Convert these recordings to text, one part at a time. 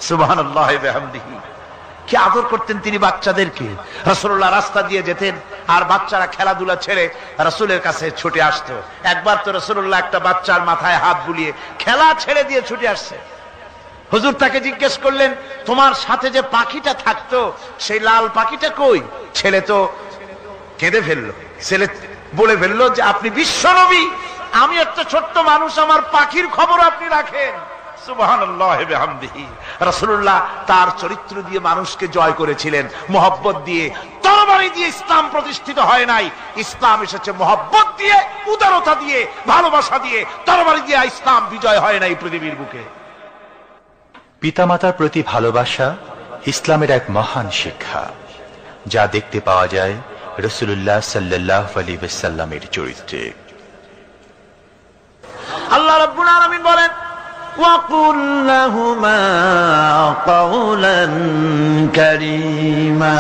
সুবহানাল্লাহ ওয়া বিহামদিহি। কি আদর করতেন তিনি বাচ্চাদেরকে। রাসূলুল্লাহ রাস্তা দিয়ে যেতেন আর বাচ্চারা খেলাধুলা ছেড়ে রাসূলের কাছে ছুটে আসতো। একবার তো রাসূলুল্লাহ একটা বাচ্চার মাথায় হাত বুলিয়ে খেলা ছেড়ে দিয়ে ছুটে আসছে। হুজুর তাকে জিজ্ঞেস করলেন, তোমার সাথে যে পাখিটা থাকতো সেই লাল পাখিটা কই? ছেলে তো কেঁদে ফেললো। ছেলে বলে ফেললো যে আপনি বিশ্বনবী, আমি একটা ছোট্ট মানুষ, আমার পাখির খবর আপনি রাখেন। সুবহানাল্লাহ ওয়া বিহামদিহি। রাসূলুল্লাহ তার চরিত্র দিয়ে মানুষকে জয় করেছিলেন, মহব্বত দিয়ে। তরবারি দিয়ে ইসলাম প্রতিষ্ঠিত হয় নাই, ইসলাম এসেছে মহব্বত দিয়ে, উদারতা দিয়ে, ভালোবাসা দিয়ে। তরবারি দিয়ে ইসলাম বিজয় হয় নাই পৃথিবীর বুকে। পিতামাতার প্রতি ভালোবাসা ইসলামের এক মহান শিক্ষা, যা দেখতে পাওয়া যায় রাসূলুল্লাহ সাল্লাল্লাহু আলাইহি ওয়াসাল্লামের চরিত্রে। আল্লাহ রাব্বুল আলামিন বলেন, ওয়াকুল লাহুমা কাওলান কারীমা।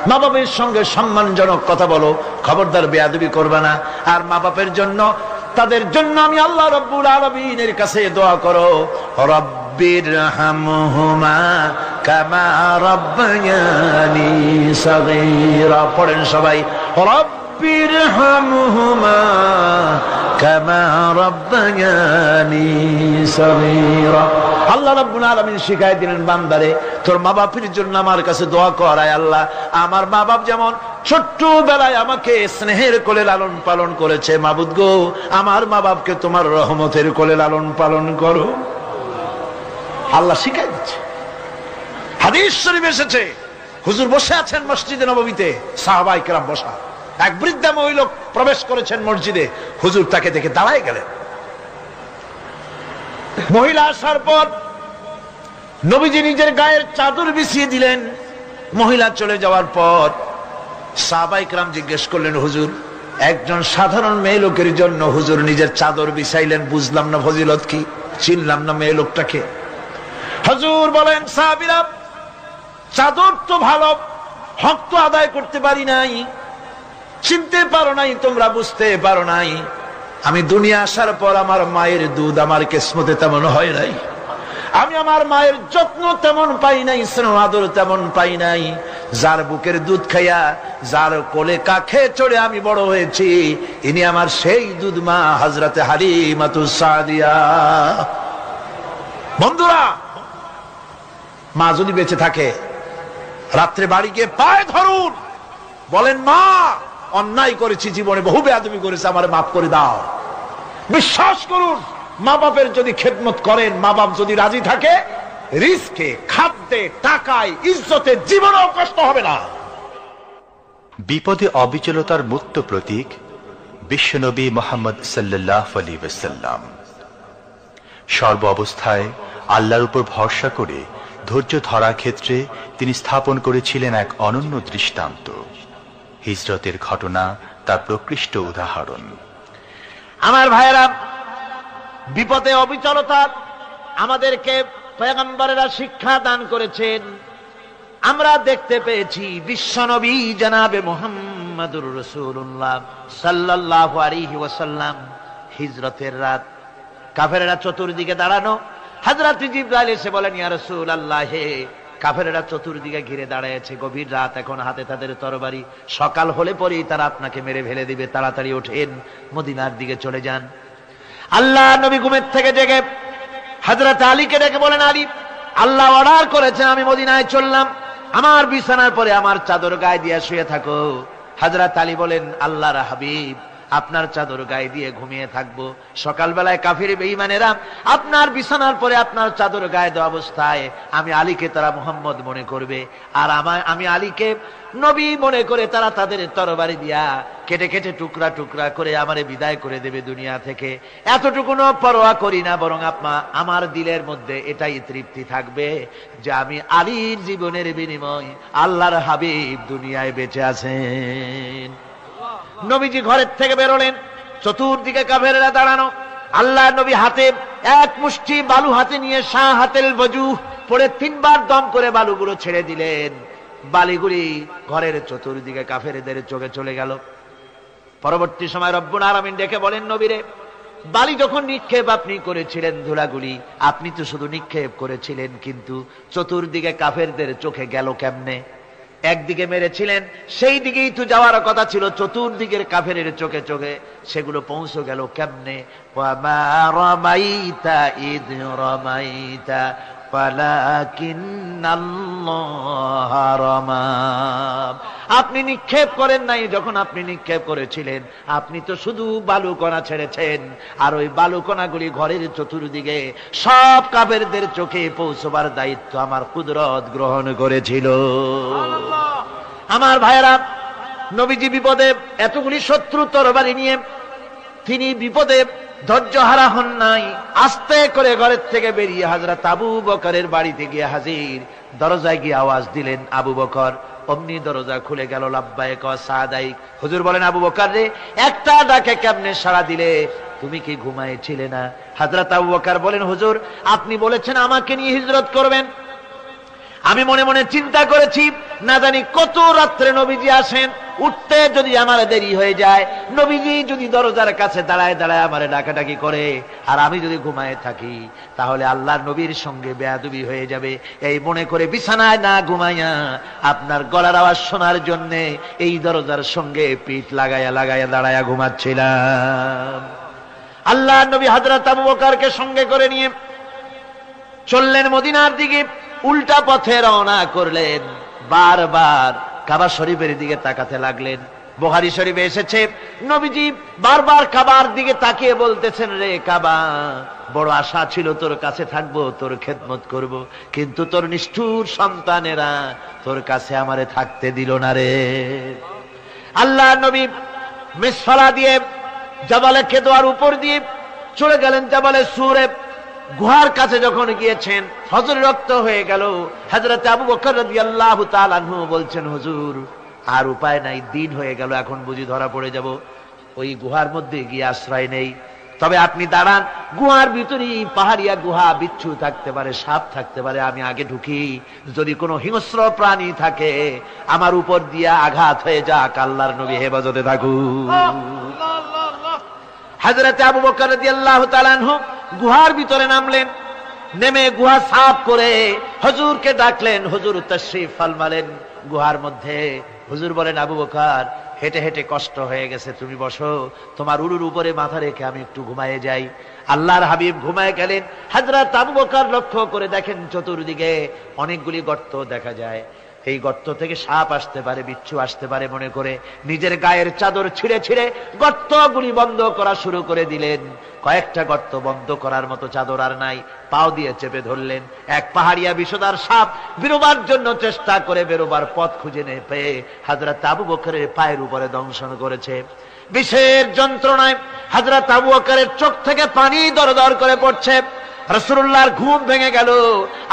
মা বাবার সঙ্গে সম্মানজনক কথা বলো, খবরদার বেয়াদবি করবে না। আর মা বাবার জন্য, তাদের জন্য আমি আল্লাহ রাব্বুল আলামিনের কাছে দোয়া করো, রব্বিরহামহুমা কামা রাব্বায়ানি সাগীরা। পড়েন সবাই, রব্বিরহামহুমা কামা রাব্বায়ানি সাগীরা। আল্লাহ রাব্বুল আলামিন শিখাই দিলেন বান্দারে, তোর মা বাপের জন্য আমার কাছে দোয়া কর, আয় আল্লাহ আমার মা বাপ যেমন ছোট্টবেলায় আমাকে স্নেহের কোলে লালন পালন করেছে, মাবুদ গো আমার মা বাপকে তোমার রহমতের কোলে লালন পালন করো। আল্লাহ শিখাই দিচ্ছে। হাদিস শরীফ এসেছে, হুজুর বসে আছেন মসজিদে নববীতে, সাহাবায়ে কেরাম বসা। এক বৃদ্ধা মহিলা প্রবেশ করেছেন মসজিদে, হুজুর তাকে দেখে দাঁড়ায় গেলেন। মহিলা আসার পর নবীজি নিজের গায়ের চাদর বিছিয়ে দিলেন। মহিলা চলে যাওয়ার পর সাহাবায়ে কেরাম জিজ্ঞেস করলেন, হুজুর একজন সাধারণ মেয়ে লোকের জন্য হুজুর নিজের চাদর বিছাইলেন, বুঝলাম না ফজিলত কি, চিনলাম না মেয়ে লোকটাকে। হুজুর বলেন, সাহাবীরা চাদর তো ভালো, হক তো আদায় করতে পারি নাই, চিনতে পারো নাই, তোমরা বুঝতে পারো নাই। আমি দুনিয়া আসার পর আমার মায়ের দুধ আমার কিসমতে তেমন হয় নাই, আমি আমার মায়ের যত্ন তেমন পাই নাই, স্নেহ আদর তেমন পাই নাই। যার বুকের দুধ খাইয়া, যার কোলে কাখে চড়ে আমি বড় হয়েছি, ইনি আমার সেই দুধ মা হযরতে হালিমাতুস সাদিয়া। বন্ধুরা, মা যদি বেঁচে থাকে, রাত্রে বাড়ি গিয়ে পায়ে ধরুন, বলেন মা অন্যায় করেছি, জীবনে বহু বেয়াদবি করেছি, আমারে মাফ করে দাও। বিশ্বাস করুন, মা বাপের যদি খেদমত করেন, মা বাপ যদি রাজি থাকে, রিজকে, খাদ্যে, টাকায়, ইজ্জতে জীবনেও কষ্ট হবে না। বিপদে অবিচলতার মূর্ত প্রতীক বিশ্বনবী মুহাম্মদ সাল্লাল্লাহু আলাইহি ওয়াসাল্লাম। সর্ব অবস্থায় আল্লাহর উপর ভরসা করে ধৈর্য ধরার ক্ষেত্রে তিনি স্থাপন করেছিলেন এক অনন্য দৃষ্টান্ত। হিজরতের ঘটনা তার প্রকৃষ্ট উদাহরণ। আমার ভাইয়েরা, বিপদে অবিচলতা আমাদেরকে পয়গম্বরেরা শিক্ষা দান করেছেন। আমরা দেখতে পেয়েছি বিশ্বনবী জনাবে মুহাম্মদুর রাসূলুল্লাহ সাল্লাল্লাহু আলাইহি ওয়াসাল্লাম হিজরতের রাত, কাফেররা চতুর্দিকে দাঁড়ানো। হযরত জিবরাইল এসে বলেন, ইয়া রাসূলুল্লাহ, হে কাফেররা চতুর্দিকে ঘিরে দাঁড়িয়েছে, গভীর রাত, এখন হাতে তাদের তরবারি, সকাল হলে পরেই তারা আপনাকে মেরে ফেলে দিবে, তাড়াতাড়ি ওঠেন, মদিনার দিকে চলে যান। আল্লাহ নবী ঘুমের থেকে জেগে হযরত আলীকে ডেকে বলেন, আলী, আল্লাহ অর্ডার করেছেন আমি মদিনায় চললাম, আমার বিছানার পরে আমার চাদর গায়ে দিয়ে শুয়ে থাকো। হযরত আলী বলেন, আল্লাহর হাবিব, আপনার চাদর গায়ে দিয়ে ঘুমিয়ে থাকবো, সকালবেলায় কাফির বেঈমানেরা আপনার বিছানার পরে আপনার চাদর গায়ে দেওয়া অবস্থায় আমি আলীকে তারা মুহাম্মদ মনে করবে, আর আমি আলীকে নবী মনে করে তারা তাদের তরবারি দিয়া কেটে কেটে টুকরা টুকরা করে আমারে বিদায় করে দেবে দুনিয়া থেকে। এতটুকুনো পরোয়া করি না, বরং আমার দিলের মধ্যে এটাই তৃপ্তি থাকবে যে আমি আলীর জীবনের বিনিময় আল্লাহর হাবিব দুনিয়ায় বেঁচে আছেন। নবীজি ঘরের থেকে বেরোলেন, চতুর্দিকে কাফেররা দাঁড়ানো। আল্লাহ নবী হাতে এক মুষ্টি বালু হাতে নিয়ে শাহাতেল ওযু পড়ে 3 বার দম করে বালুগুলো ছেড়ে দিলেন। বালিগুলি ঘরের চতুর্দিকে কাফেরদের চোখে চলে গেল। পরবর্তী সময় রব্বুল আলামিন ডেকে বলেন, নবীরে বালি যখন নিক্ষেপ আপনি করেছিলেন, ধুলাগুলি আপনি তো শুধু নিক্ষেপ করেছিলেন, কিন্তু চতুর্দিকে কাফেরদের চোখে গেল কেমনে? একদিকে মেরেছিলেন, সেই দিকেই তো যাওয়ার কথা ছিল, চতুর্দিকের কাফেরের চোখে চোখে সেগুলো পৌঁছে গেল কেমনে? ওয়ামা রামাইতা ইদ রামাইতা ওয়ালাকিন্নাল্লাহ রামা। আপনি নিক্ষেপ করেন নাই, যখন আপনি নিক্ষেপ করেছিলেন আপনি তো শুধু বালুকণা ছেড়েছেন, আর ওই বালুকণাগুলি ঘরের চতুর্দিকে সব কাফেরদের চোখে পৌঁছবার দায়িত্ব আমার কুদরত গ্রহণ করেছিল। আমার ভাইয়েরা, নবীজি বিপদে, এতগুলি শত্রু তরবারি নিয়ে তিনি বিপদে ধৈর্য হারা হন নাই। আস্তে করে ঘরের থেকে বেরিয়ে হযরত আবু বকরের বাড়িতে গিয়ে হাজির। দরজায় গিয়ে আওয়াজ দিলেন আবু বকর, অমনি দরজা খুলে গেল। লাব্বাইক ওয়া সাদাইক। হুজুর বলেন, আবু বকর রে, একটা ডাকে কেমনে সাড়া দিলে? তুমি কি ঘুমাইছিলে না? হযরত আবু বকর বলেন, হুজুর আপনি বলেছেন আমাকে নিয়ে হিজরত করবেন, আমি মনে মনে চিন্তা করেছি না জানি কত রাত্রে নবীজি আসেন, উঠতে যদি আমার দেরি হয়ে যায়, নবীজি যদি দরজার কাছে দাঁড়ায় দাঁড়ায় আমার ডাকাডাকি করে, আর আমি যদি ঘুমায় থাকি, তাহলে আল্লাহর নবীর সঙ্গে বেয়াদবি হয়ে যাবে। এই মনে করে বিছানায় না ঘুমাইয়া আপনার গলার আওয়াজ শোনার জন্য এই দরজার সঙ্গে পিঠ লাগাইয়া লাগাইয়া দাঁড়াইয়া ঘুমাচ্ছিলাম। আল্লাহর নবী হযরত আবু বকরকে সঙ্গে করে নিয়ে চললেন মদিনার দিকে। উল্টা পথে রওনা করলেন। বারবার কাবা শরীফের দিকে তাকাতে লাগলেন। বুখারী শরীফে এসেছে, নবীজি বারবার কাবার দিকে তাকিয়ে বলতেছেন, রে কাবা, বড় আশা ছিল তোর কাছে থাকবো, তোর খেদমত করব, কিন্তু তোর নিষ্ঠুর সন্তানেরা তোর কাছে আমারে থাকতে দিল না রে। আল্লাহ নবী মিসফালা দিয়ে জাবালে কেদোয়ার উপর দিয়ে চলে গেলেন জাবালে সুরে। গুহার কাছে যখন গিয়েছেন, ফজর রক্ত হয়ে গেল। হযরত আবু বকর রাদিয়াল্লাহু তাআলা আনহু বলছেন, হুজুর আর উপায় নাই, দিন হয়ে গেল, এখন বুঝি ধরা পড়ে যাব, ওই গুহার মধ্যে গিয়ে আশ্রয় নেই। তবে আপনি দাঁড়ান, গুহার ভিতরেই পাহাড়িয়া গুহা, বিচ্ছু থাকতে পারে, সাপ থাকতে পারে, আমি আগে ঢুকি, যদি কোনো হিংস্র প্রাণী থাকে আমার উপর দিয়া আঘাত হয়ে যাক, আল্লাহর নবী হেফাজতে থাকুক। হযরত আবু বকর রাদিয়াল্লাহু তাআলা আনহু গুহার ভিতরে নামলেন। নেমে গুহা সাফ করে হুজুরকে ডাকলেন। হুজুর তাশরীফ ফরমালেন গুহার মধ্যে। হুজুর বলেন, আবু বকর হেঁটে হেঁটে কষ্ট হয়ে গেছে, তুমি বসো, তোমার উরুর উপরে মাথা রেখে আমি একটু ঘুমায়ে যাই। আল্লাহর হাবিব ঘুমায়ে গেলেন। হযরত আবু বকর লক্ষ্য করে দেখেন চতুর্দিকে অনেকগুলি গর্ত দেখা যায়। এই গর্ত থেকে সাপ আসতে পারে, বিচ্ছু আসতে পারে মনে করে নিজের গায়ের চাদর ছিঁড়ে ছিঁড়ে গর্তগুলি বন্ধ করা শুরু করে দিলেন। কয়েকটা গর্ত বন্ধ করার মতো চাদর আর নাই, পাও দিয়ে চেপে ধরলেন। এক পাহাড়িয়া বিষধর সাপ বেরোবার জন্য চেষ্টা করে বেরোবার পথ খুঁজে না পেয়ে হযরত আবু বকরের পায়ের উপরে দংশন করেছে। বিষের যন্ত্রণায় হযরত আবু বকরের চোখ থেকে পানি দরদর করে পড়ছে। রাসূলুল্লাহর ঘুম ভেঙে গেল।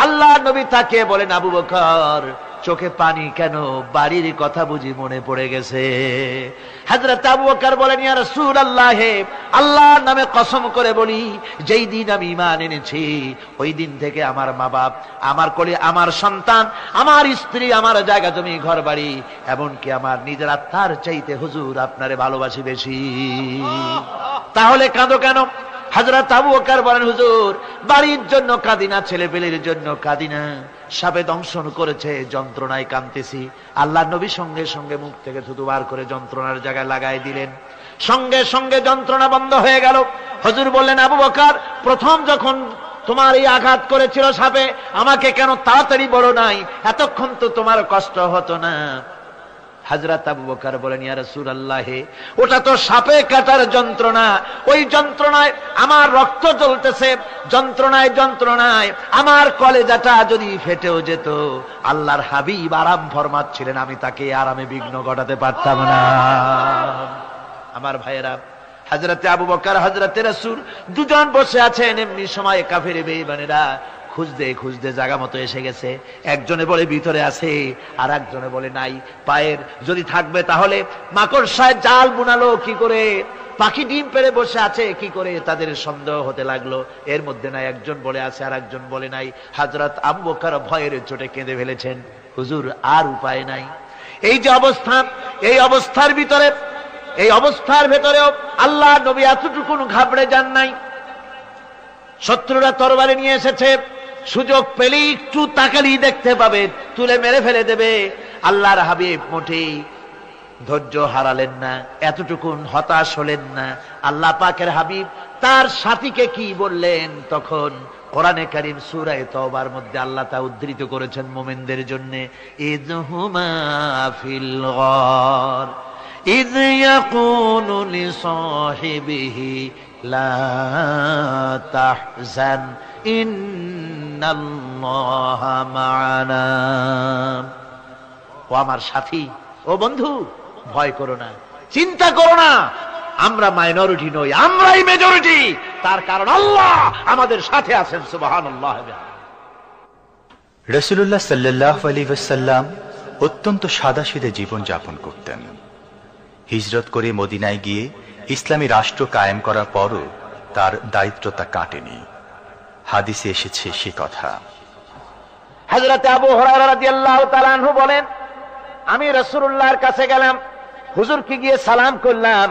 আল্লাহর নবী তাকিয়ে বলেন, আবু বকর চোখে পানি কেন? বাড়ির কথা বুঝি মনে পড়ে গেছে? হযরত আবু বকর বলেন, ইয়া রাসূলুল্লাহ, আল্লাহর নামে কসম করে বলি, যেই দিন আমি ঈমান এনেছি ওই দিন থেকে আমার মা বাপ, আমার কোলে আমার সন্তান, আমার স্ত্রী, আমার জায়গা জমি ঘর বাড়ি, এমনকি আমার নিজের আত্মার চাইতে হুজুর আপনারে ভালোবাসি বেশি। তাহলে কাঁদো কেন? হযরত আবু বকর বলেন, হুজুর বাড়ির জন্য কাঁদি না, ছেলে পেলের জন্য কাঁদি না, সাপে দংশন করেছে, যন্ত্রণায় কাঁদতেছি। আল্লাহর নবী সঙ্গে সঙ্গে মুখ থেকে থুতু বার করে যন্ত্রণার জায়গায় লাগাই দিলেন। সঙ্গে সঙ্গে যন্ত্রণা বন্ধ হয়ে গেল। হুজুর বললেন, আবু বকর প্রথম যখন তোমার এই আঘাত করেছিল সাপে, আমাকে কেন তাড়াতাড়ি বলো নাই? এতক্ষণ তো তোমার কষ্ট হতো না। হযরত আবু বকর বলেন, ইয়া রাসূলুল্লাহ, ওটা তো সাপে কাটার যন্ত্রণা, ওই যন্ত্রণায় আমার রক্ত জ্বলতেছে, যন্ত্রণায় যন্ত্রণায় আমার কলেজাটা যদি ফেটেও যেত, আল্লাহর হাবিব আরাম ফরমাচ্ছিলেন, আমি তাকে আরামে বিঘ্ন ঘটাতে পারতাম না। আমার ভাইয়েরা, হযরত আবু বকর হযরত রাসূল দুজন বসে আছেন। এমনি সময় কাফের বেঈমানেরা খুঁজতে খুঁজতে জায়গা মতো এসে গেছে। একজনে বলে ভিতরে আছে, আর একজনে বলে নাই। পায়ের যদি থাকবে তাহলে মাকড়সায় জাল বুনালো কি করে, পাখি ডিম পেড়ে বসে আছে কি করে, তাদের সন্দেহ হতে লাগলো। এর মধ্যে নাই একজন বলে আছে, আর একজন বলে নাই। হযরত আবু বকর ভয়ের চোটে কেঁদে ফেলেছেন, হুজুর আর উপায় নাই। এই যে অবস্থা, এই অবস্থার ভিতরে এই অবস্থার ভেতরেও আল্লাহ নবী এতটুকু ঘাবড়ে যান নাই। শত্রুরা তরবারি নিয়ে এসেছে, সুযোগ পেলেই একটু তাকালেই দেখতে পাবে, তুলে মেরে ফেলে দেবে। আল্লাহর হাবিব মোটেই ধৈর্য হারালেন না, এতটুকু হতাশ হলেন না। আল্লাহ পাকের হাবিব তার সাথীকে কি বললেন? তখন কোরআনে কারীম সূরা তাওবার মধ্যে আল্লাহ তা উদ্ধৃত করেছেন মুমিনদের জন্য, ইযহুমা ফিল গার ইয ইয়াকুলু লিসাহিবিহি লা তাহজান ইন্নাল্লাহা মা'ানা। ও আমার সাথী, ও বন্ধু, ভয় করো না, চিন্তা করো না, আমরা মাইনরিটি নই, আমরাই মেজরিটি। তার কারণ আল্লাহ আমাদের সাথে আছেন। সুবহানাল্লাহ। রাসূলুল্লাহ সাল্লাল্লাহু আলাইহি ওয়াসাল্লাম অত্যন্ত সাদাসিধে জীবন যাপন করতেন। হিজরত করে মদিনায় গিয়ে ইসলামী রাষ্ট্র কায়েম করার পরও তার দায়িত্বটা কাটেনি। হাদিসে এসেছে সে কথা। হযরত আবু হুরায়রা রাদিয়াল্লাহু তাআলা আনহু বলেন, আমি রাসূলুল্লাহর কাছে গেলাম, হুজুরকে গিয়ে সালাম করলাম।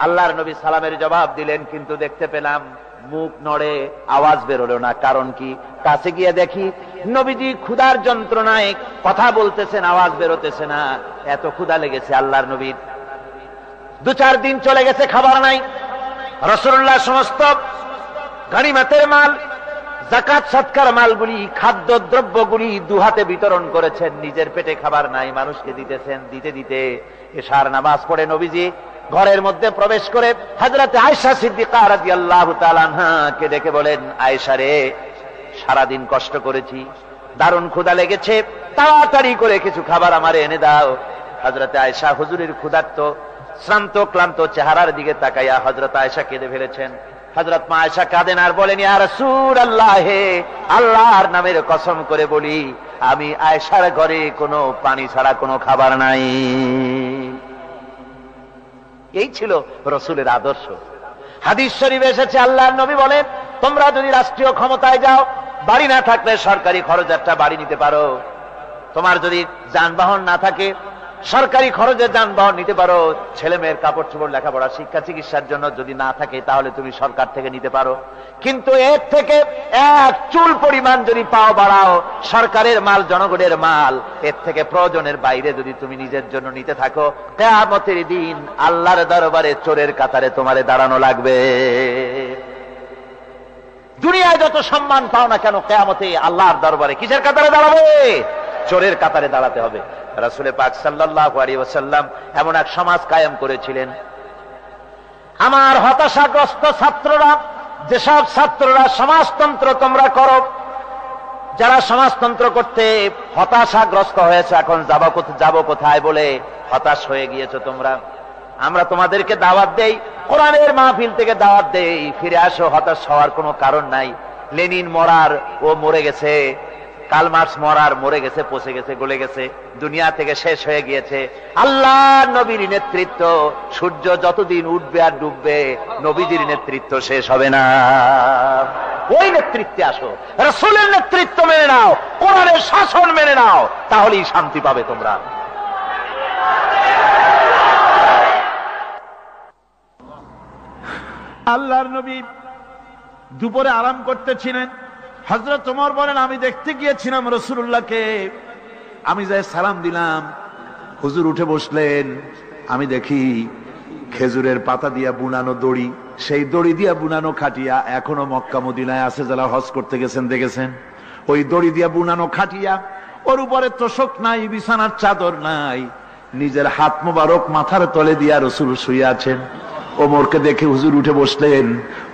আল্লাহর নবী সালামের জবাব দিলেন, কিন্তু দেখতে পেলাম মুখ নড়ে, আওয়াজ বেরোলো না। কারণ কি? কাছে গিয়ে দেখি নবীজি ক্ষুধার যন্ত্রণায় কথা বলতেছেন, আওয়াজ বেরোতেছে না। এত ক্ষুধা লেগেছে আল্লাহর নবীর। 2-4 দিন চলে গেছে, খাবার নাই। রাসূলুল্লাহ সমস্ত গনিমতের মাল, যাকাত সদকার মালগুলি, খাদ্য দ্রব্যগুলি দুহাতে বিতরণ করেছেন। নিজের পেটে খাবার নাই, মানুষকে দিতেছেন। দিতে দিতে এশার নামাজ পড়ে নবীজি ঘরের মধ্যে প্রবেশ করে হযরত আয়েশা সিদ্দিকা রাদিয়াল্লাহু তাআলা আনহাকে ডেকে বলেন, আয়েশা রে, সারাদিন কষ্ট করেছি, দারুণ ক্ষুধা লেগেছে, তাড়াতাড়ি করে কিছু খাবার আমারে এনে দাও। হযরত আয়েশা হুজুরের ক্ষুধার্ত শ্রান্ত ক্লান্ত চেহারার দিকে তাকাইয়া হযরত আয়েশা কেঁদে ফেলেছেন। হযরত মা আয়েশা কাঁদেন আর বলেন, ইয়া রাসূলুল্লাহ, হে আল্লাহর নামের কসম করে বলি, আমি আয়েশার ঘরে কোনো পানি ছাড়া কোনো খাবার নাই। এই ছিল রাসূলের আদর্শ। হাদিস শরীফে এসেছে, আল্লাহর নবী বলেন, তোমরা যদি রাষ্ট্রীয় ক্ষমতায় যাও, বাড়ি না থাকলে সরকারি খরচ একটা বাড়ি নিতে পারো। তোমার যদি যানবাহন না থাকে, সরকারি খরচে যানবাহন নিতে পারো। ছেলে মেয়ের কাপড় চোপড়, লেখাপড়া, শিক্ষা, চিকিৎসার জন্য যদি না থাকে, তাহলে তুমি সরকার থেকে নিতে পারো। কিন্তু এর থেকে এক চুল পরিমাণ যদি পাও বাড়াও, সরকারের মাল জনগণের মাল, এর থেকে প্রয়োজনের বাইরে যদি তুমি নিজের জন্য নিতে থাকো, কিয়ামতের দিন আল্লাহর দরবারে চোরের কাতারে তোমারে দাঁড়ানো লাগবে। দুনিয়ায় যত সম্মান পাও না কেন, কিয়ামতে আল্লাহর দরবারে কিসের কাতারে দাঁড়াবে? চোরের কাতারে দাঁড়াতে হবে। রাসূল পাক সাল্লাল্লাহু আলাইহি ওয়াসাল্লাম এমন এক সমাজ কায়েম করেছিলেন। আমার হতাশাগ্রস্ত ছাত্ররা, যেসব ছাত্ররা সমাজতন্ত্র তোমরা করো, যারা সমাজতন্ত্র করতে হতাশাগ্রস্ত হয়েছে, এখন যাব কোথায় বলে হতাশ হয়ে গিয়েছো তোমরা, আমরা তোমাদেরকে দাওয়াত দেই, কোরআনের মাহফিল থেকে দাওয়াত দেই, ফিরে আসো। হতাশ হওয়ার কোনো কারণ নাই। লেনিন মরার, ও মরে গেছে। কার্ল মার্কস মরার, মরে গেছে, পচে গেছে, গলে গেছে, দুনিয়া থেকে শেষ হয়ে গিয়েছে। আল্লাহ নবীর নেতৃত্ব, সূর্য যতদিন উঠবে আর ডুববে, নবীজির নেতৃত্ব শেষ হবে না। ওই নেতৃত্বে আসো, রাসূলের নেতৃত্ব মেনে নাও, কোরআনের শাসন মেনে নাও, তাহলেই শান্তি পাবে তোমরা। আল্লাহর নবী দুপুরে আরাম করতেছিলেন। হযরত ওমর বলেন, আমি দেখতে গিয়েছিলাম রাসূলুল্লাহকে, আমি যাই সালাম দিলাম, হুজুর উঠে বসলেন। আমি দেখি খেজুরের পাতা দিয়া বুনানো দড়ি, সেই দড়ি দিয়া বুনানো খাটিয়া এখনো মক্কা মদিনায় আছে, যারা হজ করতে গেছেন দেখেছেন। ওই দড়ি দিয়া বুনানো খাটিয়া, ওর উপরে তোশক নাই, বিছানার চাদর নাই, নিজের হাত মোবারক মাথার তলে দিয়া রাসূল শুয়ে আছেন। ওমরকে দেখে হুজুর উঠে বসলেন।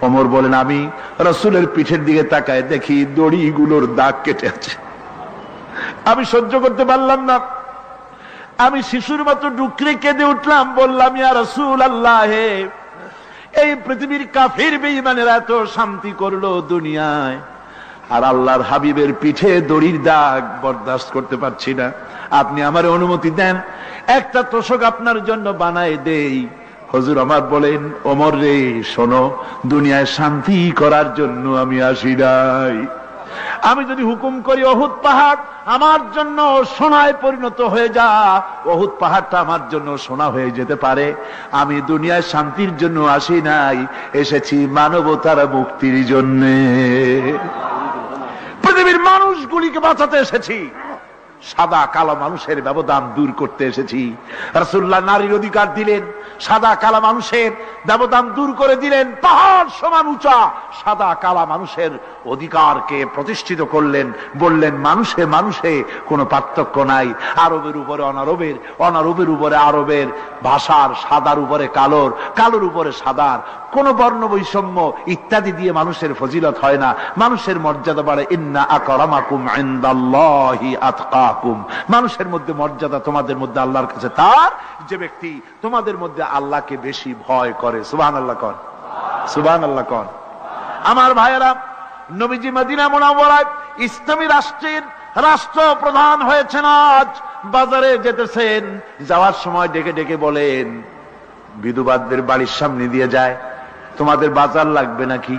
ওমর বলেন, আমি রাসূলের পিঠের দিকে তাকায় দেখি দড়িগুলোর দাগ কেটে আছে। আমি সহ্য করতে পারলাম না, আমি শিশুর মতো ডুকরে কেঁদে উঠলাম, বললাম, ইয়া রাসূলুল্লাহ, হে, এই পৃথিবীর কাফির বেঈমানেরা এত শান্তি করলো দুনিয়ায়, আর আল্লাহর হাবিবের পিঠে দড়ির দাগ বরদাস্ত করতে পারছি না। আপনি আমার অনুমতি দেন, একটা তোশক আপনার জন্য বানায় দেই। হুজুর আমার বলেন, ওমর রে, শোনো, দুনিয়ায় শান্তি করার জন্য আমি আসি নাই, আমি যদি হুকুম করি উহুদ পাহাড় আমার জন্য সোনায় পরিণত হয়ে যা, উহুদ পাহাড়টা আমার জন্য সোনা হয়ে যেতে পারে। আমি দুনিয়ায় শান্তির জন্য আসি নাই, এসেছি মানবতার মুক্তির জন্য। পৃথিবীর মানুষগুলিকে বাঁচাতে এসেছি, সাদা কালো মানুষের ব্যবধান দূর করতে এসেছি। রাসূলুল্লাহ নারীর অধিকার দিলেন, সাদা কালা মানুষের ব্যবধান দূর করে দিলেন। পাহাড় সমান উঁচা সাদা কালা মানুষের অধিকারকে প্রতিষ্ঠিত করলেন, বললেন মানুষে মানুষে কোনো পার্থক্য নাই। আরবের উপরে অনারবের, অনারবের উপরে আরবের, ভাষার সাদার উপরে কালোর, কালোর উপরে সাদার, কোন বর্ণ বৈষম্য ইত্যাদি দিয়ে মানুষের ফজিলত হয় না, মানুষের মর্যাদা বাড়ে। ইন্না আকরামাকুম ইনদাল্লাহি আতকাকুম, মানুষের মধ্যে মর্যাদা তোমাদের মধ্যে আল্লাহর কাছে তার যে ব্যক্তি তোমাদের মধ্যে আল্লাহকে বেশি ভয় করে। সুবহানাল্লাহ কোন, সুবহানাল্লাহ কোন। আমার ভাইয়েরা, নবীজি মদিনা মুনাওয়ারায় ইসলামী রাষ্ট্রের রাষ্ট্রপ্রধান হয়েছেন। আজ বাজারে যেতেছেন, যাওয়ার সময় ডেকে ডেকে বলেন, বিধবাদের বাড়ির সামনে দিয়ে যায়, তোমাদের বাজার লাগবে নাকি?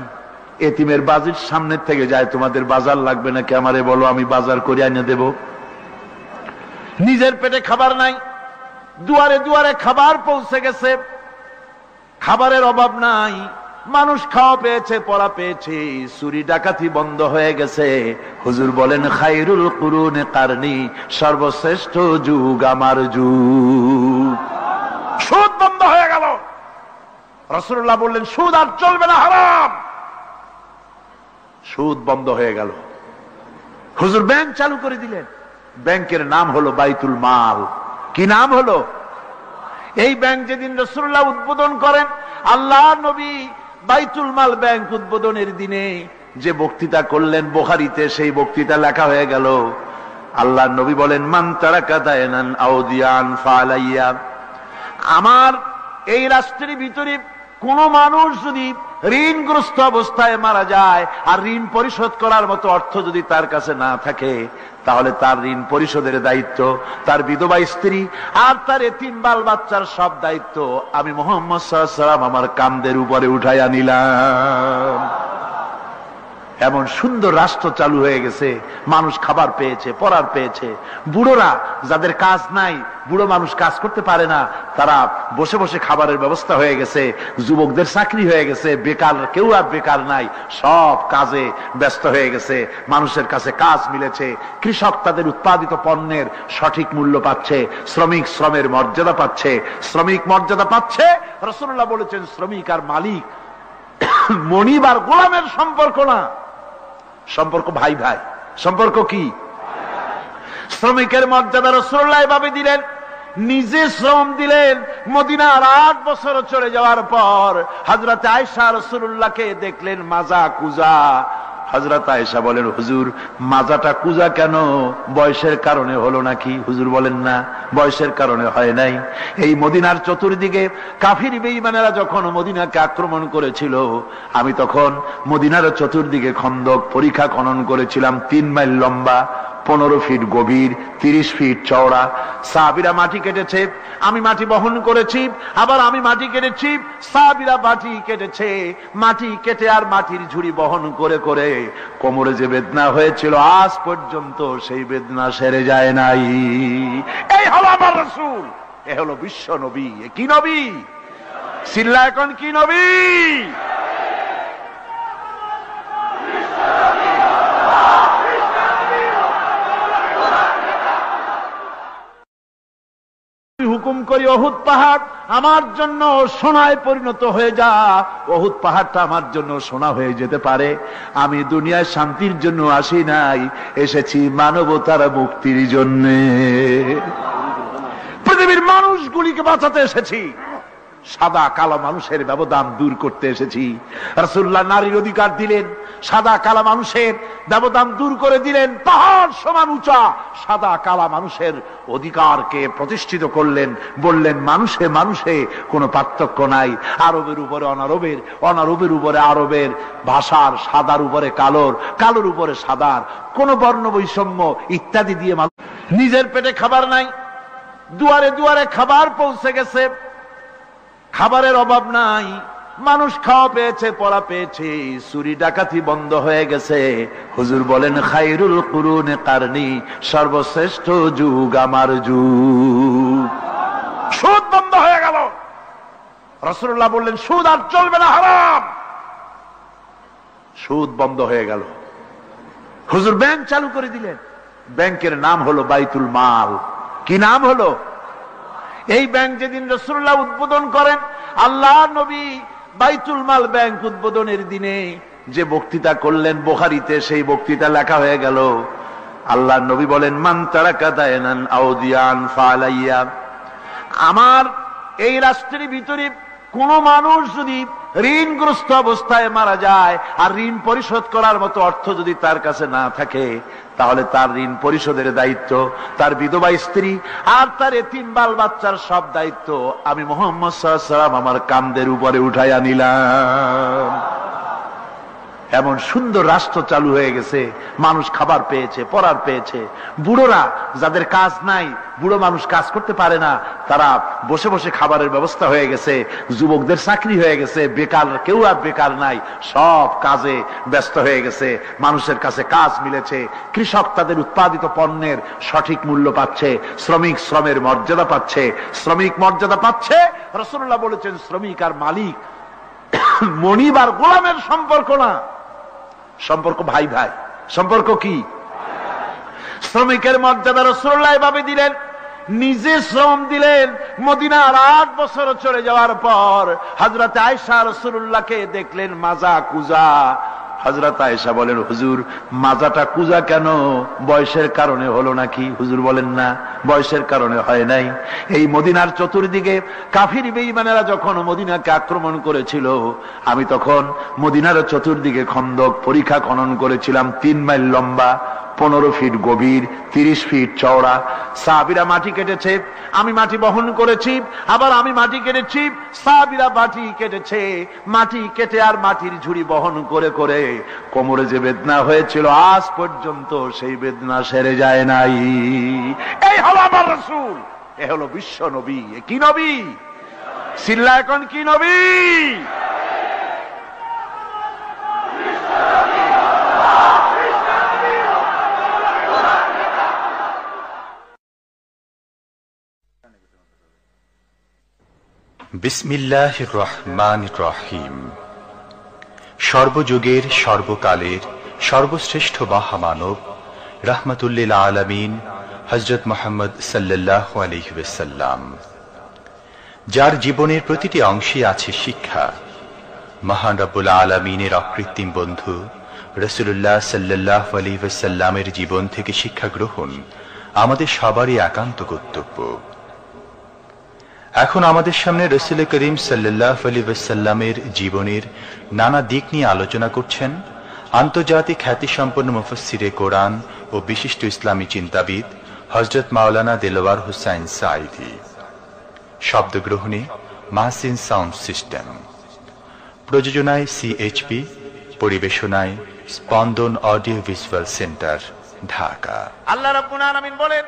এতিমের বাড়ির সামনে থেকে যায়, তোমাদের বাজার লাগবে নাকি? আমারে বলো, আমি বাজার করে এনে দেব। নিজের পেটে খাবার নাই, দুয়ারে দুয়ারে খাবার পৌঁছে গেছে, খাবারের অভাব নাই, মানুষ খাওয়া পেয়েছে, পড়া পেয়েছে, চুরি ডাকাতি বন্ধ হয়ে গেছে। হুজুর বলেন খায়রুল কুরুনে কারনি, সর্বশ্রেষ্ঠ যুগ আমার যুগ। সুদ বন্ধ হয়ে গেল। রাসূলুল্লাহ বললেন সুদ আর চলবে না, হারাম। সুদ বন্ধ হয়ে গেল। হুজুর ব্যাংক চালু করে দিলেন। ব্যাংকের নাম হলো বাইতুল মাল। কি নাম হলো? এই ব্যাংক যেদিন রাসূলুল্লাহ উদ্বোধন করেন, আল্লাহর নবী বাইতুল মাল ব্যাংক উদ্বোধনের দিনে যে বক্তৃতা করলেন, বুখারীতে সেই বক্তৃতা লেখা হয়ে গেল। আল্লাহর নবী বলেন মান তারাকা দায়নান আও দিয়ান ফালাইয়া, আমার এই রাষ্ট্রের ভিতরে কোন মানুষ যদি ঋণগ্রস্ত অবস্থায় মারা যায় আর ঋণ পরিশোধ করার মতো অর্থ যদি তার কাছে না থাকে, তাহলে তার ঋণ পরিশোধের দায়িত্ব তার বিধবা স্ত্রী আর তার এতিম বাল বাচ্চার সব দায়িত্ব আমি মুহাম্মদ সাল্লাল্লাহু আলাইহি ওয়াসাল্লাম আমার কাঁধের উপরে উঠাইয়া নিলাম। এমন সুন্দর রাষ্ট্র চালু হয়ে গেছে, মানুষ খাবার পেয়েছে, পড়ার পেয়েছে। বুড়োরা যাদের কাজ নাই, বুড়ো মানুষ কাজ করতে পারে না, তারা বসে বসে খাবারের ব্যবস্থা হয়ে গেছে। যুবকদের চাকরি হয়ে গেছে, বেকার কেউ আর বেকার নাই, সব কাজে ব্যস্ত হয়ে গেছে, মানুষের কাছে কাজ মিলেছে। কৃষক তাদের উৎপাদিত পণ্যের সঠিক মূল্য পাচ্ছে, শ্রমিক শ্রমের মর্যাদা পাচ্ছে, শ্রমিক মর্যাদা পাচ্ছে। রাসূলুল্লাহ বলেছেন শ্রমিক আর মালিক মনিব আর গোলামের সম্পর্ক না, সম্পর্ক ভাই ভাই। সম্পর্ক কি? শ্রমিকের মর্যাদা রাসূলুল্লাহ এভাবে দিলেন, নিজে শ্রম দিলেন। মদিনার 8 বছর চলে যাওয়ার পর হযরত আয়েশা রাসূলুল্লাহকে দেখলেন মাজা কুজা। হযরত আয়েশা বলেন হুজুর মাজাটা কুজা কেন? বয়সের কারণে হলো নাকি? হুজুর বলেন না, বয়সের কারণে হয় নাই। এই মদিনার চতুর্দিকে কাফির বেঈমানেরা যখন মদিনাকে আক্রমণ করেছিল, আমি তখন মদিনার চতুর্দিকে খন্দক পরিখা খনন করেছিলাম, 3 মাইল লম্বা, 15 ফিট গভীর, 30 ফিট চওড়া। সাহাবীরা মাটি কেটেছে, আমি মাটি বহন করেছি, আবার আমি মাটি কেটেছি, সাহাবীরা মাটি কেটেছে। মাটি কেটে আর মাটির ঝুড়ি বহন করে করে কোমরে যে বেদনা হয়েছিল আজ পর্যন্ত সেই বেদনা সেরে যায় নাই। এই হলো আমার রাসূল, এ হলো বিশ্ব নবী। কি নবী? সিল্লা এখন কি নবী? হুকুম করি উহুদ পাহাড় আমার জন্য সোনায় পরিণত হয়ে যা, উহুদ পাহাড়টা আমার জন্য সোনা হয়ে যেতে পারে। আমি দুনিয়ায় শান্তির জন্য আসি নাই, এসেছি মানবতার মুক্তির জন্য। পৃথিবীর মানুষগুলিকে বাঁচাতে এসেছি, সাদা কালো মানুষের ব্যবধান দূর করতে এসেছি। রাসূলুল্লাহ নারীর অধিকার দিলেন, সাদা কালা মানুষের ব্যবধান দূর করে দিলেন। পাহাড় সমান উঁচা সাদা কালা মানুষের অধিকারকে প্রতিষ্ঠিত করলেন, বললেন মানুষে মানুষে কোনো পার্থক্য নাই। আরবের উপরে অনারবের, অনারবের উপরে আরবের, ভাষার সাদার উপরে কালোর, কালোর উপরে সাদার, কোন বর্ণ বৈষম্য ইত্যাদি দিয়ে মানুষ নিজের পেটে খাবার নাই, দুয়ারে দুয়ারে খাবার পৌঁছে গেছে, খাবারের অভাব নাই, মানুষ খাওয়া পেয়েছে, পড়া পেয়েছে, চুরি ডাকাতি বন্ধ হয়ে গেছে। হুজুর বলেন খায়রুল কুরুনে কারনি, সর্বশ্রেষ্ঠ যুগ আমার যুগ। সুদ বন্ধ হয়ে গেল। রাসূলুল্লাহ বললেন সুদ আর চলবে না, হারাম। সুদ বন্ধ হয়ে গেল। হুজুর ব্যাংক চালু করে দিলেন। ব্যাংকের নাম হলো বাইতুল মাল। কি নাম হলো? এই ব্যাংক যেদিন রাসূলুল্লাহ উদ্বোধন করেন, আল্লাহর নবী বাইতুল মাল ব্যাংক উদ্বোধনের দিনে যে বক্তৃতা করলেন, বুখারীতে সেই বক্তৃতা লেখা হয়ে গেল। আল্লাহর নবী বলেন মান তারাকা দায়নান আও দিয়ান ফালাইয়া, আমার এই রাষ্ট্রের ভিতরে কোন মানুষ যদি ঋণগ্রস্ত অবস্থায় মারা যায় আর ঋণ পরিশোধ করার মতো অর্থ যদি তার কাছে না থাকে, তাহলে তার ঋণ পরিশোধের দায়িত্ব, তার বিধবা স্ত্রী আর তার এতিম বাল বাচ্চার সব দায়িত্ব আমি মুহাম্মদ সাল্লাল্লাহু আলাইহি ওয়াসাল্লাম আমার কাঁধের উপরে উঠাইয়া নিলাম। এমন সুন্দর রাষ্ট্র চালু হয়ে গেছে, মানুষ খাবার পেয়েছে, পড়ার পেয়েছে। বুড়োরা যাদের কাজ নাই, বুড়ো মানুষ কাজ করতে পারে না, তারা বসে বসে খাবারের ব্যবস্থা হয়ে গেছে। যুবকদের চাকরি হয়ে গেছে, বেকার কেউ আর বেকার নাই, সব কাজে ব্যস্ত হয়ে গেছে, মানুষের কাছে কাজ মিলেছে। কৃষক তাদের উৎপাদিত পণ্যের সঠিক মূল্য পাচ্ছে, শ্রমিক শ্রমের মর্যাদা পাচ্ছে, শ্রমিক মর্যাদা পাচ্ছে। রাসূলুল্লাহ বলেছেন শ্রমিক আর মালিক মনিব আর গোলামের সম্পর্ক না, সম্পর্ক ভাই ভাই। সম্পর্ক কি? শ্রমিকের মর্যাদা রাসূলুল্লাহ এভাবে দিলেন, নিজে শ্রম দিলেন। মদিনার 8 বছর চলে যাওয়ার পর হযরত আয়েশা রাসূলুল্লাহকে দেখলেন মাজা কুজা। হযরত আয়েশা বলেন হুজুর মাজাটা কুজা কেন? বয়সের কারণে হলো নাকি? হুজুর বলেন না, বয়সের কারণে হয় নাই। এই মদিনার চতুর্দিকে কাফির বেঈমানেরা যখন মদিনাকে আক্রমণ করেছিল, আমি তখন মদিনার চতুর্দিকে খন্দক পরিখা খনন করেছিলাম, 3 মাইল লম্বা, 15 ফিট গভীর, 30 ফিট চওড়া। সাহাবীরা মাটি কেটেছে, আমি মাটি বহন করেছি, আবার আমি মাটি কেটেছি, সাহাবীরা মাটি কেটেছে। মাটি কেটে আর মাটির ঝুড়ি বহন করে করে কোমরে যে বেদনা হয়েছিল আজ পর্যন্ত সেই বেদনা সেরে যায় নাই। এই হলো আমার রাসূল, এ হলো বিশ্ব নবী। কি নবী? সিল্লা এখন কি নবী? বিসমিল্লাহির রহমানির রহিম। সর্বযুগের সর্বকালের সর্বশ্রেষ্ঠ মহামানব রাহমাতুল্লিল আলামিন হযরত মুহাম্মদ সাল্লাল্লাহু আলাইহি ওয়াসাল্লাম, যার জীবনের প্রতিটি অংশে আছে শিক্ষা, মহান রব্বুল আলামিনের অকৃত্রিম বন্ধু রাসূলুল্লাহ সাল্লাল্লাহু আলাইহি ওয়াসাল্লামের জীবন থেকে শিক্ষা গ্রহণ আমাদের সবারই একান্ত কর্তব্য। এখন আমাদের সামনে রাসূল করিম সাল্লাল্লাহু আলাইহি ওয়াসাল্লামের জীবনের নানা দিক নিয়ে আলোচনা করছেন আন্তর্জাতিক খ্যাতিসম্পন্ন মুফাসসিরে কোরআন ও বিশিষ্ট ইসলামী চিন্তাবিদ হযরত মাওলানা দেলওয়ার হুসাইন সাঈদী। শব্দগ্রহণে মাহসিন সাউন্ড সিস্টেম, প্রযোজনায় সিএইচপি, পরিবেশনায় স্পন্দন অডিও ভিজুয়াল সেন্টার, ঢাকা। আল্লাহ রাব্বুল আলামিন বলেন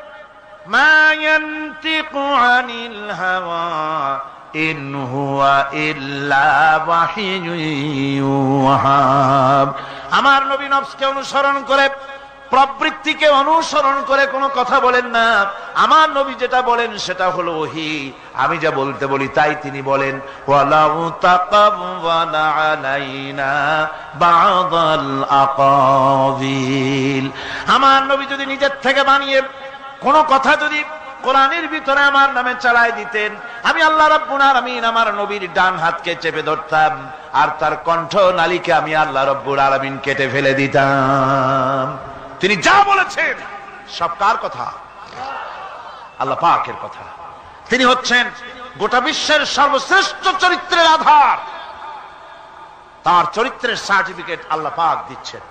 মা ইয়ানতিকু আনিল হাওয়া ইন হুয়া ইল্লা ওয়াহিয়ুন ইউহা। আমার নবী নফসকে অনুসরণ করে, প্রবৃত্তিকে অনুসরণ করে কোনো কথা বলেন না। আমার নবী যেটা বলেন সেটা হলো ওহী। আমি যা বলতে বলি তাই তিনি বলেন। ওয়ালাউ তাকাওয়ালা আলাইনা বা'দাল আকাবিল। আমার নবী যদি নিজের থেকে বানিয়ে কোনো কথা যদি কোরআনের ভিতরে আমার নামে চালাই দিতেন, আমি আল্লাহ রাব্বুল আলামিন আমার নবীর ডান হাতকে চেপে ধরতাম আর তার কণ্ঠ নালীকে আমি আল্লাহ রাব্বুল আলামিন কেটে ফেলে দিতাম। তিনি যা বলেছেন সব কার কথা? আল্লাহ পাকের কথা। তিনি হচ্ছেন গোটা বিশ্বের সর্বশ্রেষ্ঠ চরিত্রের আধার। তার চরিত্রের সার্টিফিকেট আল্লাহ পাক দিচ্ছেন।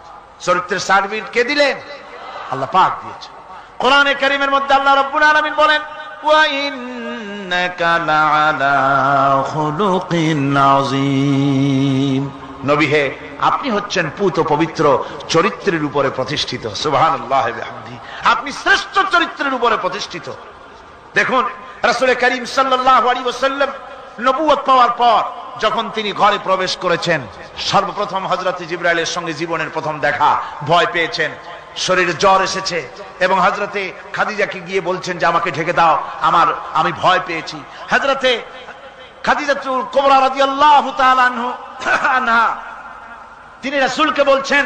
চরিত্রের সার্টিফিকেট কে দিলেন? আল্লাহ পাক দিয়েছেন। কোরআনে কারীমের মধ্যে আল্লাহ রাব্বুল আলামিন বলেন ওয়া ইন্নাকা লাআলা খুলুকিন আযীম। নবী হে, আপনি হচ্ছেন পুত পবিত্র চরিত্রের উপরে প্রতিষ্ঠিত। সুবহানাল্লাহ ওয়া বিহামদিহি। আপনি শ্রেষ্ঠ চরিত্রের উপরে প্রতিষ্ঠিত। দেখুন রাসূল করিম সাল্লাল্লাহু আলাইহি ওয়াসাল্লাম নবুয়ত পাওয়ার পর যখন তিনি ঘরে প্রবেশ করেছেন, সর্বপ্রথম হযরত জিবরাইলের সঙ্গে জীবনের প্রথম দেখা, ভয় পেয়েছেন, শরীরে জ্বর এসেছে এবং হযরতে খাদিজাকে গিয়ে বলছেন যে আমাকে ঢেকে দাও, আমি ভয় পেয়েছি। হযরতে খাদিজাতুল কুবরা রাদিয়াল্লাহু তাআলা আনহা তিনি রাসূলকে বলছেন,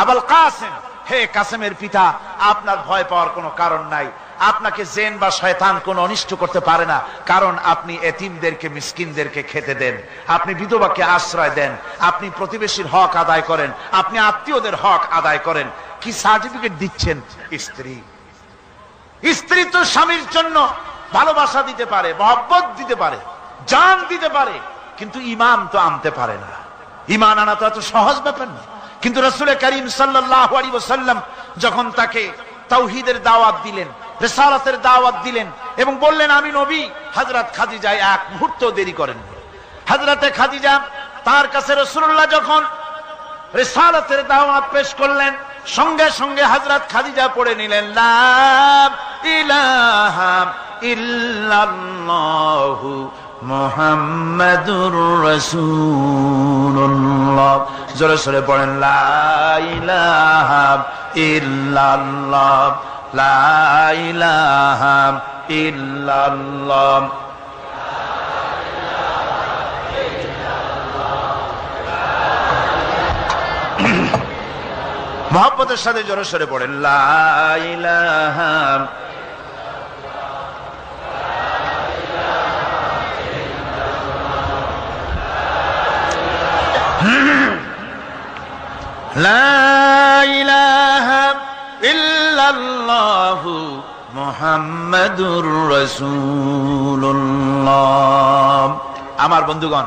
আবুল কাসেম, হে কাসেমের পিতা, আপনার ভয় পাওয়ার কোনো কারণ নাই, আপনাকে জিন বা শয়তান কোনো অনিষ্ট করতে পারে না, কারণ আপনি এতিমদেরকে, মিসকিনদেরকে খেতে দেন, আপনি বিধবাকে আশ্রয় দেন, আপনি প্রতিবেশীর হক আদায় করেন, আপনি আত্মীয়দের হক আদায় করেন। কি সার্টিফিকেট দিচ্ছেন? স্ত্রী তো স্বামীর জন্য ভালোবাসা দিতে পারে, মহব্বত দিতে পারে, জান দিতে পারে, কিন্তু ঈমান তো আনতে পারে না। ঈমান আনা তো এত সহজ ব্যাপার না। কিন্তু রাসূল করিম সাল্লাল্লাহু আলাইহি ওয়াসাল্লাম যখন তাকে তাওহীদের দাওয়াত দিলেন, রিসালাতের দাওয়াত দিলেন এবং বললেন আমি নবী, হযরত খাদিজা এক মুহূর্ত দেরি করেন। হযরতে খাদিজা তার কাছে রাসূলুল্লাহ যখন রিসালাতের দাওয়াত পেশ করলেন, সঙ্গে সঙ্গে হযরত খাদিজা পড়ে নিলেন লা ইলাহা ইল্লাল্লাহু মুহাম্মাদুর রাসূলুল্লাহ। জোরে সোরে পড়েন লা ইলাহা ইল্লাল্লাহ, লা ইলাহা ইল্লাল্লাহ। মহব্বতের সাথে জোরে সোরে পড়েন লা ইলাহা লা ইলাহা ইল্লাল্লাহু মুহাম্মাদুর রাসূলুল্লাহ। আমার বন্ধুগণ,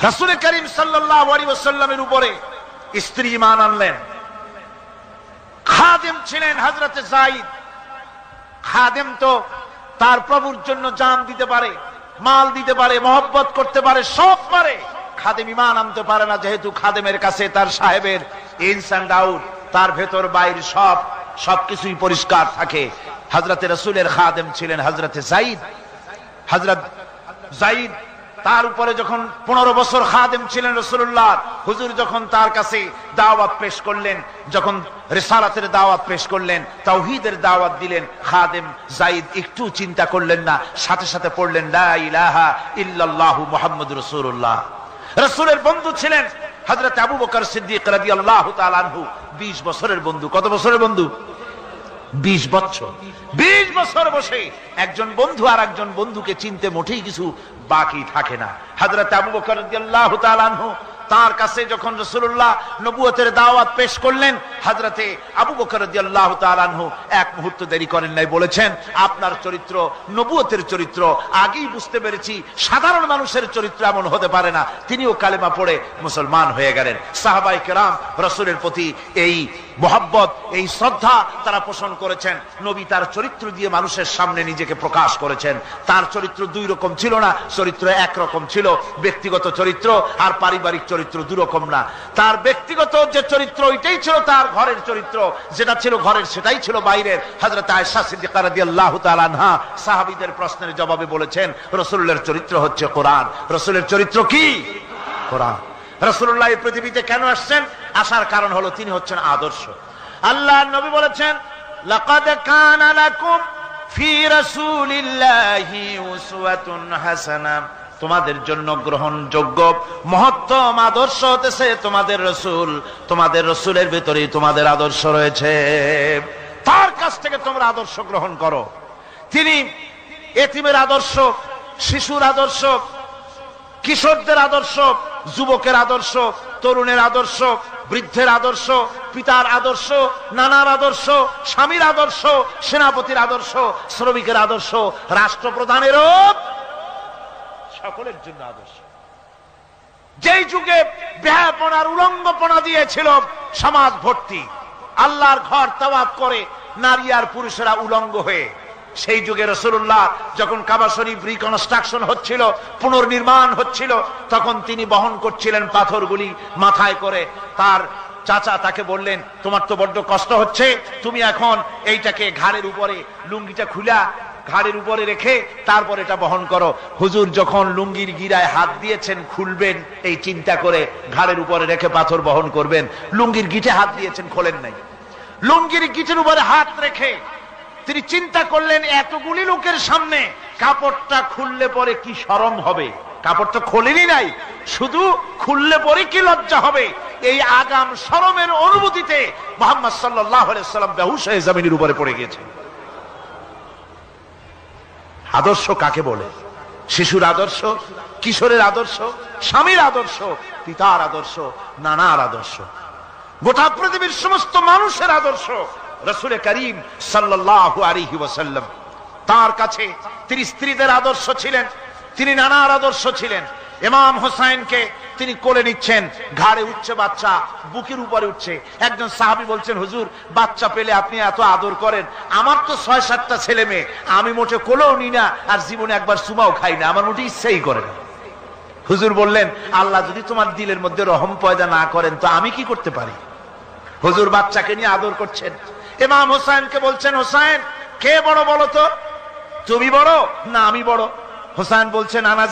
রাসূল করিম সাল্লাল্লাহু আলাইহি ওয়াসাল্লামের উপরে স্ত্রী ঈমান আনলেন। খাদেম ছিলেন হযরতে যায়েদ। খাদেম তো তার প্রভুর জন্য জান দিতে পারে, মাল দিতে পারে, মহব্বত করতে পারে, সব পারে। খাদেম ঈমান আনতে পারে না, যেহেতু খাদেমের কাছে তার সাহেবের ইনস এন্ড আউট, তার ভেতর বাইরে সবকিছুই পরিষ্কার থাকে। হযরতে রাসূলের খাদেম ছিলেন হযরতে যায়েদ। হযরত যায়েদ তার উপরে যখন 15 বছর খাদেম ছিলেন রাসূলুল্লাহ, হুজুর যখন তার কাছে দাওয়াত পেশ করলেন, যখন রিসালাতের দাওয়াত পেশ করলেন, তাওহীদের দাওয়াত দিলেন, খাদেম যায়েদ একটু চিন্তা করলেন না, সাথে সাথে পড়লেন লা ইলাহা ইল্লাল্লাহু মুহাম্মাদুর রাসূলুল্লাহ। রাসূলের বন্ধু ছিলেন হযরত আবু বকর সিদ্দিক রাদিয়াল্লাহু তাআলা আনহু। 20 বছরের বন্ধু। কত বছরের বন্ধু? 20 বছর। 20 বছর বসে একজন বন্ধু আর একজন বন্ধুকে চিনতে মোটেই কিছু বাকি থাকে না। হযরত আবু বকর রাদিয়াল্লাহু তাআলা আনহু তার কাছে যখন রাসূলুল্লাহ নবুয়তের দাওয়াত পেশ করলেন, হযরতে আবু বকর রাদিয়াল্লাহু তাআলা আনহু এক মুহূর্ত দেরি করেন নাই, বলেছেন আপনার চরিত্র নবুয়তের চরিত্র, আগেই বুঝতে পেরেছি সাধারণ মানুষের চরিত্র এমন হতে পারে না। তিনিও কালেমা পড়ে মুসলমান হয়ে গেলেন। সাহাবায়ে কেরাম রাসূলের প্রতি এই মহব্বত, এই শ্রদ্ধা তারা পোষণ করেছেন। নবী তার চরিত্র দিয়ে মানুষের সামনে নিজেকে প্রকাশ করেছেন। তার চরিত্র দুই রকম ছিল না, চরিত্র একরকম ছিল। ব্যক্তিগত চরিত্র আর পারিবারিক চরিত্র দুই রকম না। তার ব্যক্তিগত যে চরিত্র ওইটাই ছিল তার ঘরের চরিত্র, যেটা ছিল ঘরের সেটাই ছিল বাইরের। হযরত আয়েশা সিদ্দিকা রাদিয়াল্লাহু তাআলা আনহা সাহাবীদের প্রশ্নের জবাবে বলেছেন রাসূলের চরিত্র হচ্ছে কোরআন। রাসূলের চরিত্র কি? কোরআন। রাসূলুল্লাহ এই পৃথিবীতে কেন আসছেন? আসার কারণ হলো তিনি হচ্ছেন আদর্শ। আল্লাহর নবী বলেছেন লাকাদ কানা লাকুম ফি রাসূলিল্লাহি উসওয়াতুন হাসানাহ, তোমাদের জন্য গ্রহণযোগ্য মহত্তম আদর্শ হতেছে তোমাদের রাসূল। তোমাদের রাসূলের ভিতরেই তোমাদের আদর্শ রয়েছে, তার কাছ থেকে তোমরা আদর্শ গ্রহণ করো। তিনি এতিমের আদর্শ, শিশুর আদর্শ, কিশোরদের আদর্শ, যুবকের আদর্শ, তরুণের আদর্শ, বৃদ্ধের আদর্শ, পিতার আদর্শ, নানার আদর্শ, স্বামীর আদর্শ, সেনাপতির আদর্শ, শ্রমিকের আদর্শ, রাষ্ট্রপ্রধানেরও সকলের জন্য আদর্শ। যেই যুগে বেহাপনার উলঙ্গপনা দিয়েছিল সমাজ ভর্তি, আল্লাহর ঘর তাওয়াফ করে নারী আর পুরুষেরা উলঙ্গ হয়ে, সেই যুগে রাসূলুল্লাহ যখন কাবা শরীফ রিকনস্ট্রাকশন হচ্ছিল, পুনর্নির্মাণ হচ্ছিল, তখন তিনি বহন করছিলেন পাথরগুলি মাথায় করে। তার চাচা তাকে বললেন তোমার তো বড্ড কষ্ট হচ্ছে, তুমি এখন এইটাকে ঘাড়ের উপরে লুঙ্গিটা খুলা ঘাড়ের উপরে রেখে তারপর এটা বহন করো। হুজুর যখন লুঙ্গির গিরায় হাত দিয়েছেন খুলবেন এই চিন্তা করে ঘাড়ের উপরে রেখে পাথর বহন করবেন, লুঙ্গির গিটে হাত দিয়েছেন, খোলেন নাই। লুঙ্গির গিটের উপরে হাত রেখে তিনি চিন্তা করলেন এতগুলি লোকের সামনে কাপড়টা খুললে পরে কি শরম হবে, কাপড়টা খোলেনি নাই, শুধু খুললে পরে কি লজ্জা হবে। এই আগাম শরমের অনুভূতিতে মুহাম্মদ সাল্লাল্লাহু আলাইহি ওয়াসাল্লাম বেহুশ হয়ে জমিনের উপরে পড়ে গিয়েছেন। আদর্শ কাকে বলে? শিশুর আদর্শ, কিশোরের আদর্শ, স্বামীর আদর্শ, পিতার আদর্শ, নানার আদর্শ, গোটা পৃথিবীর সমস্ত মানুষের আদর্শ রাসূল করিম সাল্লাল্লাহু আলাইহি ওয়াসাল্লাম। তার কাছে তিনি স্ত্রীদের আদর্শ ছিলেন, তিনি নানার আদর্শ ছিলেন। ইমাম হোসাইনকে তিনি কোলে নিচ্ছেন, ঘাড়ে উঠছে বাচ্চা, বুকের উপরে উঠছে। একজন সাহাবী বলছেন, হুজুর বাচ্চা পেলে আপনি এত আদর করেন, আমার তো ৬-৭টা ছেলে মেয়ে, আমি মোটে কোলেও নি না, আর জীবনে একবার সুমাও খাই না, আমার মোটে ইচ্ছেই করে না। হুজুর বললেন, আল্লাহ যদি তোমার দিলের মধ্যে রহম পয়দা না করেন তো আমি কি করতে পারি? হুজুর বাচ্চাকে নিয়ে আদর করছেন। ইমাম হোসাইনকে বলছেন, হোসাইন কে বড় বলো তো, তুমি বড় না আমি বড়? হোসাইন বলছেন, আনা